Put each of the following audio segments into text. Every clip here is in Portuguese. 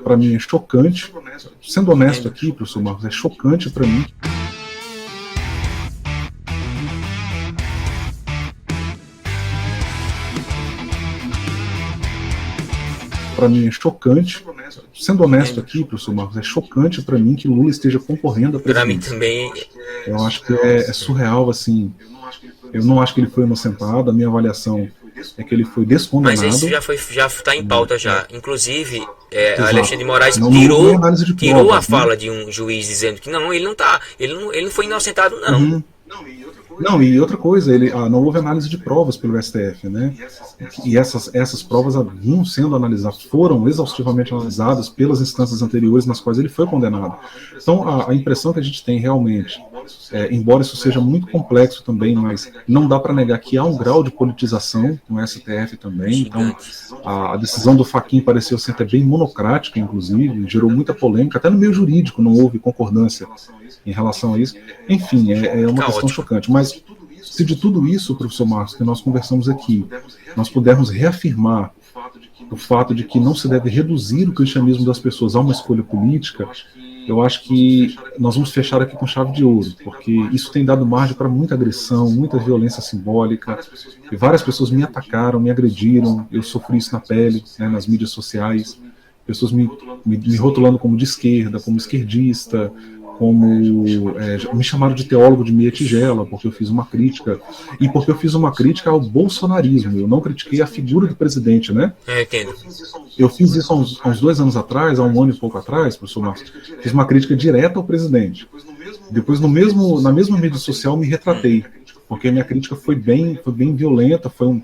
para mim é chocante, sendo honesto aqui, professor Marcos, é chocante para mim. Para mim é chocante, sendo honesto aqui, professor Marcos, é chocante para mim que Lula esteja concorrendo à presidência. Para mim também. Eu acho que é surreal, assim. Eu não acho que ele foi inocentado, a minha avaliação é que ele foi descondenado. Mas isso já está em pauta já. Inclusive, Alexandre de Moraes não tirou a fala de um juiz dizendo que não, ele não foi inocentado, não. Uhum. Não, e outra coisa, não houve análise de provas pelo STF, né? E essas provas vinham sendo analisadas, foram exaustivamente analisadas pelas instâncias anteriores nas quais ele foi condenado. Então, a impressão que a gente tem realmente, embora isso seja muito complexo também, mas não dá para negar que há um grau de politização no STF também. Então, a decisão do Fachin pareceu ser até bem monocrática, inclusive, gerou muita polêmica, até no meio jurídico não houve concordância em relação a isso. Enfim, é uma questão chocante. Mas se de tudo isso, professor Marcos, que nós conversamos aqui, nós pudermos reafirmar o fato de que não se deve reduzir o cristianismo das pessoas a uma escolha política, eu acho que nós vamos fechar aqui com chave de ouro, porque isso tem dado margem para muita agressão, muita violência simbólica, e várias pessoas me atacaram, me agrediram, eu sofri isso na pele, né, nas mídias sociais, pessoas me rotulando como de esquerda, como esquerdista, me chamaram de teólogo de meia tigela, porque eu fiz uma crítica, e porque eu fiz uma crítica ao bolsonarismo, eu não critiquei a figura do presidente, né? Entendo. Eu fiz isso há uns 2 anos atrás, há 1 ano e pouco atrás, professor Marcos, fiz uma crítica direta ao presidente. Depois, na mesma mídia social, me retratei, porque a minha crítica foi bem violenta, foi um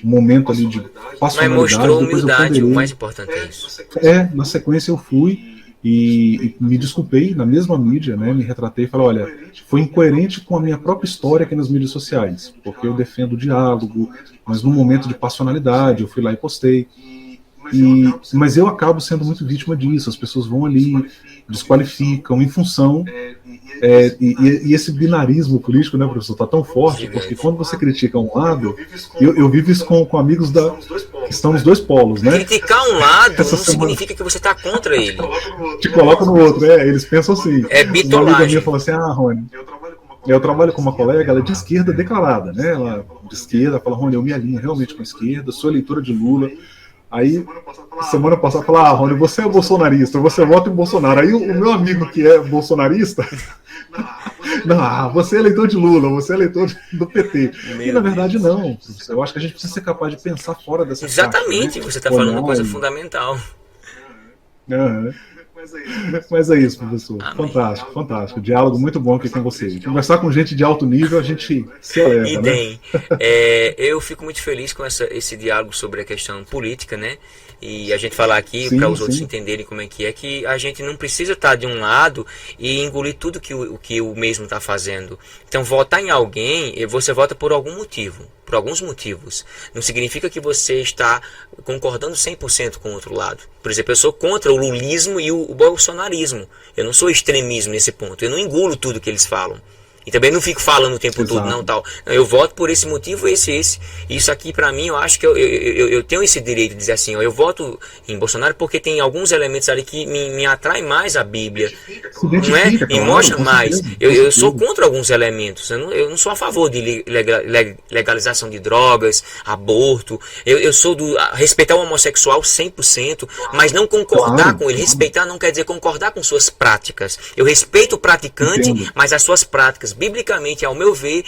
momento ali de passionalidade. Mas mostrou humildade, o mais importante é isso. Na sequência eu fui e me desculpei na mesma mídia, né, me retratei e falei, olha, foi incoerente com a minha própria história aqui nas mídias sociais, porque eu defendo o diálogo, mas num momento de passionalidade eu fui lá e postei, mas eu acabo sendo muito vítima disso, as pessoas vão ali, desqualificam em função, e esse binarismo político, né, professor, está tão forte, porque quando você critica um lado, eu vivo isso com amigos que estão nos dois polos, né? Criticar um lado não significa que você está contra ele. Te coloca no outro, eles pensam assim. É bitolagem. Uma amiga minha falou assim, Rony, eu trabalho com uma colega, ela é de esquerda declarada, né? Ela de esquerda, fala, Rony, eu me alinho realmente com a esquerda, sou eleitora de Lula. Aí, semana passada, fala, Rony, você é bolsonarista, você vota em Bolsonaro. Aí o meu amigo que é bolsonarista, não, você é eleitor de Lula, você é eleitor do PT. E na verdade não. Eu acho que a gente precisa ser capaz de pensar fora dessa Exatamente, né? Você está falando uma coisa fundamental. Mas é isso, professor. Amém. Fantástico. Diálogo muito bom aqui com você. Conversar com gente de alto nível, a gente se eleva, né? Eu fico muito feliz com esse diálogo sobre a questão política, né? E a gente falar aqui para os outros entenderem como é que a gente não precisa estar de um lado e engolir tudo que o mesmo está fazendo. Então, votar em alguém, você vota por algum motivo, por alguns motivos. Não significa que você está concordando 100% com o outro lado. Por exemplo, eu sou contra o lulismo e o bolsonarismo. Eu não sou extremismo nesse ponto. Eu não engulo tudo que eles falam. E também não fico falando o tempo todo, não, tal. Eu voto por esse motivo, esse. Isso aqui, pra mim, eu acho que eu tenho esse direito de dizer assim, eu voto em Bolsonaro porque tem alguns elementos ali que me atraem mais a Bíblia. Não é? Me mostra mais. Eu sou contra alguns elementos. Eu não sou a favor de legalização de drogas, aborto. Eu sou do respeitar o homossexual 100%, mas não concordar com ele. Respeitar não quer dizer concordar com suas práticas. Eu respeito o praticante, mas as suas práticas, biblicamente, ao meu ver,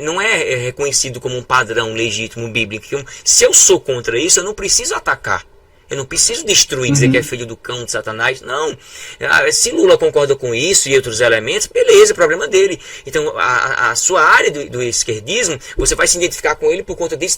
não é reconhecido como um padrão legítimo bíblico. Se eu sou contra isso, eu não preciso atacar. Eu não preciso destruir, dizer que é filho do cão de Satanás. Não. Se Lula concorda com isso e outros elementos, beleza, problema dele. Então, a sua área do esquerdismo, você vai se identificar com ele por conta disso.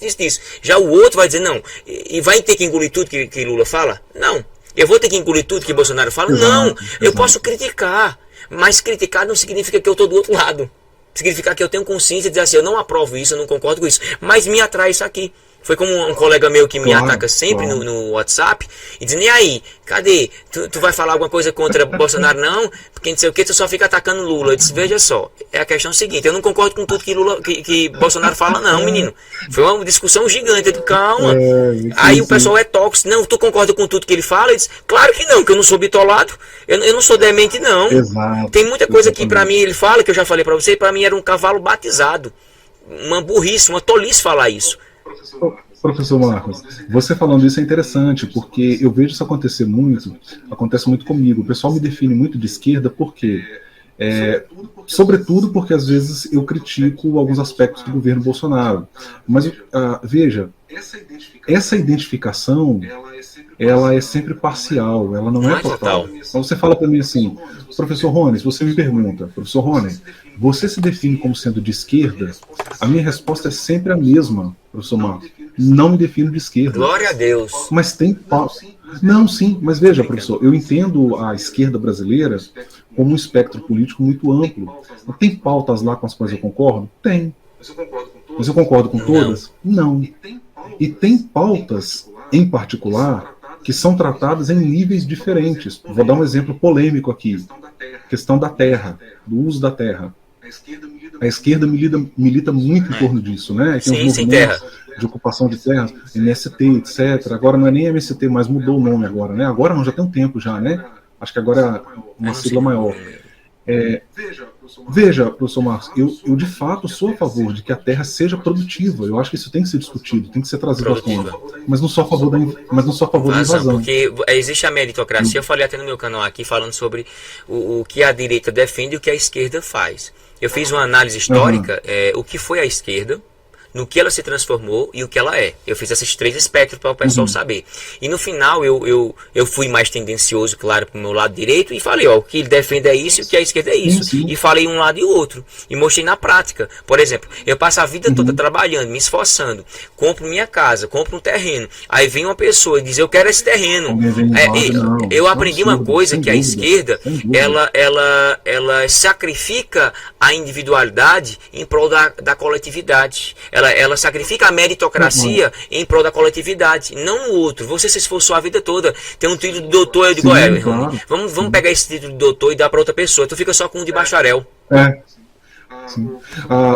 Já o outro vai dizer, não. E vai ter que engolir tudo que Lula fala? Não. Eu vou ter que engolir tudo que Bolsonaro fala? Não. Eu posso criticar. Mas criticar não significa que eu estou do outro lado. Significa que eu tenho consciência de dizer assim, eu não aprovo isso, eu não concordo com isso. Mas me atrai isso aqui. Foi como um colega meu que me Claro, ataca sempre claro. no WhatsApp e dizendo, e aí, cadê? Tu vai falar alguma coisa contra Bolsonaro? Não, porque não sei o que, tu só fica atacando Lula. Eu disse, veja só, é a questão seguinte, eu não concordo com tudo que que Bolsonaro fala, não, menino. Foi uma discussão gigante, eu disse, calma. Aí Sim, o pessoal sim. é tóxico, não, tu concorda com tudo que ele fala? Eu disse, claro que não, que eu não sou bitolado, eu não sou demente, não. Exato, Tem muita coisa que pra mim exatamente. ele fala, que eu já falei pra você, pra mim era um cavalo batizado. Uma burrice, uma tolice falar isso. Professor Marcos, você falando isso é interessante, porque eu vejo isso acontecer muito, acontece muito comigo. O pessoal me define muito de esquerda, por quê? Sobretudo porque às vezes eu critico alguns aspectos do governo Bolsonaro. Mas veja, essa identificação ela é sempre parcial, ela não Não é é total. total. Então você fala para mim assim, professor Rony, você me pergunta, professor Rony, você se define como sendo de esquerda? A minha resposta é sempre a mesma, professor Marcos. Não me defino de esquerda. Glória a Deus. Mas tem pauta. Não, sim, mas veja, professor, eu entendo a esquerda brasileira como um espectro político muito amplo. Tem pautas lá com as quais eu concordo? Tem. Mas eu concordo com todas? Não. E tem pautas, em particular, que são tratadas em níveis diferentes. Vou dar um exemplo polêmico aqui. Questão da terra, do uso da terra. A esquerda milita muito em torno disso, né? Tem os Sim, sem terra. movimentos de ocupação de terras, MST, etc. Agora não é nem MST, mas mudou o nome agora, né? Agora não, já tem um tempo já, né? Acho que agora é uma sigla maior. Veja, professor Marcos, eu de fato sou a favor de que a terra seja produtiva. Eu acho que isso tem que ser discutido, tem que ser trazido à tona. Mas não sou a favor da invasão. Porque existe a meritocracia, eu falei até no meu canal aqui, falando sobre o que a direita defende e o que a esquerda faz. Eu fiz uma análise histórica, o que foi a esquerda, no que ela se transformou e o que ela é. Eu fiz esses três espectros para o pessoal saber. E no final eu fui mais tendencioso, claro, para o meu lado direito e falei, ó, o que ele defende é isso e o que a esquerda é isso. Sim. E falei um lado e o outro. E mostrei na prática. Por exemplo, eu passo a vida toda trabalhando, me esforçando, compro minha casa, compro um terreno. Aí vem uma pessoa e diz, eu quero esse terreno. Eu aprendi uma coisa, que a esquerda, ela sacrifica a individualidade em prol da coletividade. Ela sacrifica a meritocracia em prol da coletividade, não o outro. Você se esforçou a vida toda, tem um título de doutor, eu digo, vamos pegar esse título de doutor e dar para outra pessoa, tu fica só com um de bacharel. Sim.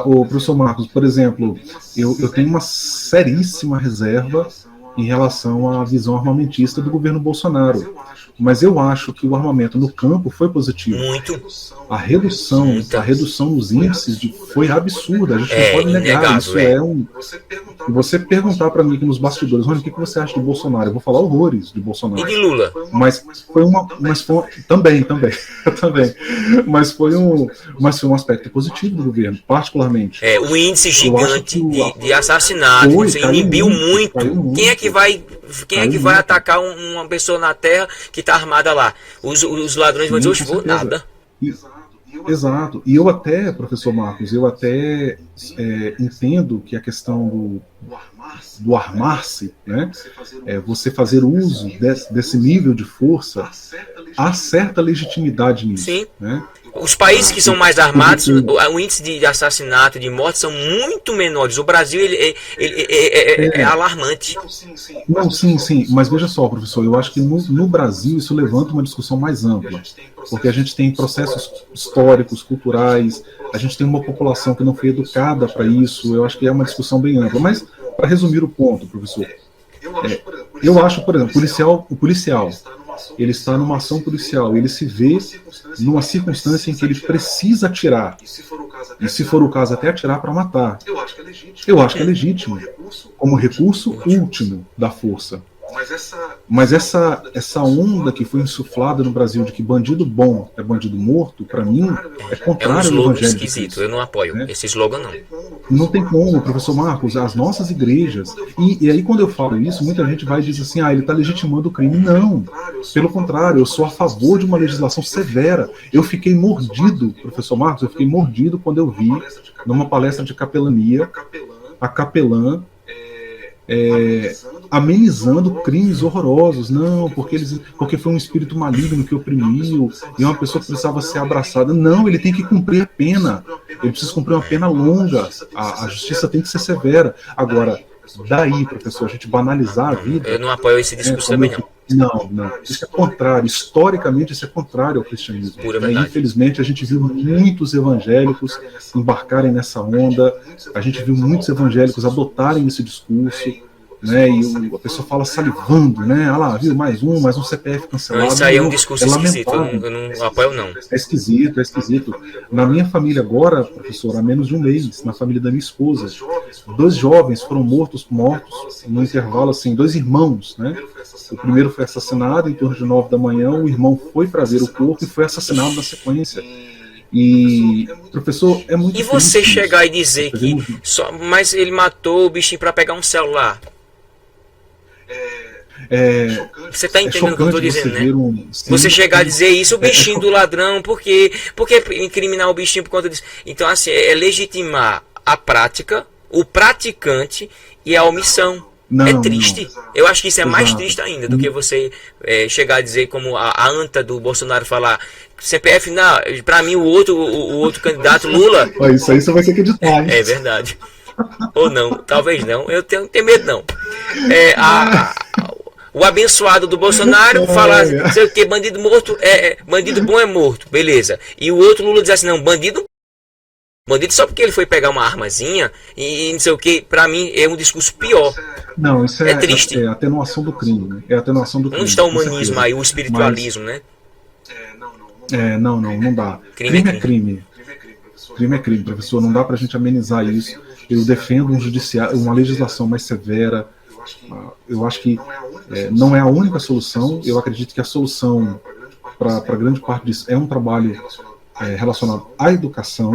O professor Marcos, por exemplo, eu tenho uma seríssima reserva em relação à visão armamentista do governo Bolsonaro. Mas eu acho que o armamento no campo foi positivo. Muito. A redução nos índices foi absurda. A gente não pode negar. Isso Você perguntar para mim aqui nos bastidores, Rony, o que você acha de Bolsonaro? Eu vou falar horrores de Bolsonaro. E de Lula? Mas foi também. Mas foi um aspecto positivo do governo, particularmente. O índice gigante de assassinatos inibiu muito. Quem é que vai atacar uma pessoa na terra que está armada lá? Os ladrões vão dizer, oxe, vou nada. Exato. E eu até, professor Marcos, entendo que a questão do armar-se, né, você fazer uso desse nível de força, há certa legitimidade nisso. Sim. Né? Os países que são mais armados, o índice de assassinato, de morte são muito menores. O Brasil é alarmante. Não, sim. Mas veja só, professor, eu acho que no Brasil isso levanta uma discussão mais ampla. Porque a gente tem processos históricos, culturais, a gente tem uma população que não foi educada para isso. Eu acho que é uma discussão bem ampla. Mas, para resumir o ponto, professor, eu acho, por exemplo, o policial, ele está numa ação policial, ele se vê numa circunstância em que ele precisa atirar, e se for o caso até atirar para matar. Eu acho que é legítimo, como recurso último da força. Mas essa onda que foi insuflada no Brasil de que bandido bom é bandido morto, para mim, é contrário ao evangelho esquisito, eu não apoio esse slogan, não. Não tem como, professor Marcos, as nossas igrejas, e aí quando eu falo isso, muita gente vai e diz assim, ele está legitimando o crime. Não, pelo contrário, eu sou a favor de uma legislação severa. Eu fiquei mordido, professor Marcos, quando eu vi, numa palestra de capelania, a capelã amenizando crimes horrorosos. Não, porque foi um espírito maligno que oprimiu e uma pessoa que precisava ser abraçada. Não, ele tem que cumprir a pena. Ele precisa cumprir uma pena longa. A justiça tem que ser severa. Agora, daí, professor, a gente banalizar a vida... Eu não apoio esse discurso também, não. Não. Isso é contrário. Historicamente, isso é contrário ao cristianismo. Infelizmente, a gente viu muitos evangélicos embarcarem nessa onda, a gente viu muitos evangélicos adotarem esse discurso, né, e a pessoa fala salivando, né? Ah lá, viu, mais um CPF cancelado. Não, isso aí é um discurso esquisito, eu não apoio, não. É esquisito. Na minha família agora, professor, há menos de um mês, na família da minha esposa, 2 jovens foram mortos no intervalo, assim, 2 irmãos, né? O primeiro foi assassinado em torno de 9 da manhã, o irmão foi para ver o corpo e foi assassinado na sequência. E, professor, é muito difícil. E você chegar e dizer que mas ele matou o bichinho para pegar um celular? Você está entendendo o que eu estou dizendo, né? Você chegar a dizer isso, o bichinho do ladrão, por quê incriminar o bichinho por conta disso? Então, assim, é legitimar a prática, o praticante e a omissão. É triste. Eu acho que isso é mais triste ainda do que você chegar a dizer, como a anta do Bolsonaro falar, CPF, não, para mim o outro candidato, Lula... Isso aí você vai ter que editar, hein? É verdade. Ou não, talvez não, eu tenho medo não. O abençoado do Bolsonaro fala, não sei o que, bandido morto, bandido bom é morto, beleza. E o outro Lula diz assim, não, bandido só porque ele foi pegar uma armazinha e não sei o que, pra mim é um discurso pior. Não, isso é triste. É atenuação do crime, né? É atenuação do crime. Onde está o humanismo aí, o espiritualismo, né? Não dá. Crime é crime. Crime é crime, professor, não dá pra gente amenizar isso. Eu defendo uma legislação mais severa. Eu acho que não é a única solução. Eu acredito que a solução para grande parte disso é um trabalho relacionado à educação,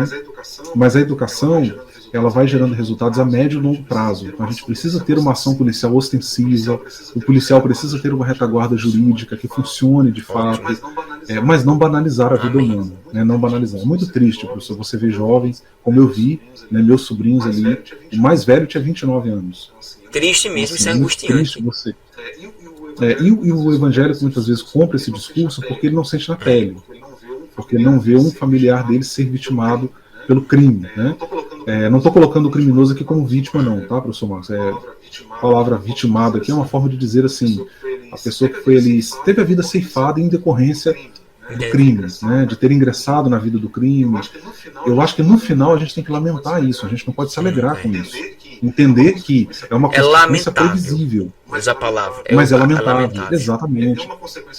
mas a educação ela vai gerando resultados a médio e longo prazo. Então a gente precisa ter uma ação policial ostensiva, o policial precisa ter uma retaguarda jurídica que funcione de fato, mas não banalizar a vida humana, né? Não banalizar. É muito triste, professor, você vê jovens, como eu vi, né, meus sobrinhos ali, o mais velho tinha 29 anos. Triste mesmo, isso é angustiante. Você. E o evangélico muitas vezes compra esse discurso porque ele não sente na pele, porque ele não vê um familiar dele ser vitimado pelo crime, né? Não estou colocando o criminoso aqui como vítima não, tá, professor Marcos? A palavra vitimado aqui é uma forma de dizer assim, a pessoa que foi ali, teve a vida ceifada em decorrência do crime, né, de ter ingressado na vida do crime. Eu acho que no final a gente tem que lamentar isso, a gente não pode se alegrar com isso. Entender que é uma consequência previsível. Mas a palavra mas é lamentável, exatamente.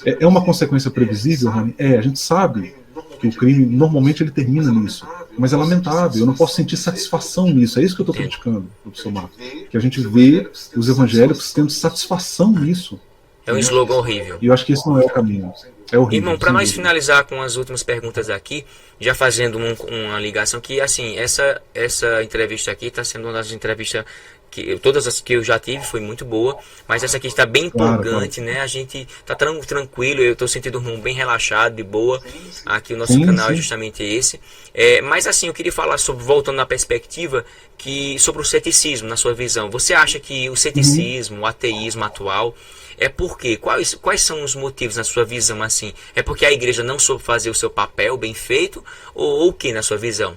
É uma consequência previsível, Rony? A gente sabe que o crime normalmente ele termina nisso, mas é lamentável, eu não posso sentir satisfação nisso, é isso que eu estou criticando, professor Marcos, que a gente vê os evangélicos tendo satisfação nisso. É um slogan horrível. E eu acho que esse não é o caminho. É horrível. Irmão, para nós finalizar com as últimas perguntas aqui, já fazendo uma ligação que, assim, essa entrevista aqui está sendo uma das entrevistas todas as que eu já tive foi muito boa, mas essa aqui está bem empolgante, né? A gente está tranquilo, eu estou sentindo um rumo bem relaxado, de boa. Aqui o nosso canal é justamente esse. Mas assim, eu queria falar sobre, voltando na perspectiva, sobre o ceticismo, na sua visão. Você acha que o ceticismo, o ateísmo atual, por quê? Quais são os motivos na sua visão, assim? É porque a igreja não soube fazer o seu papel bem feito, ou o que na sua visão?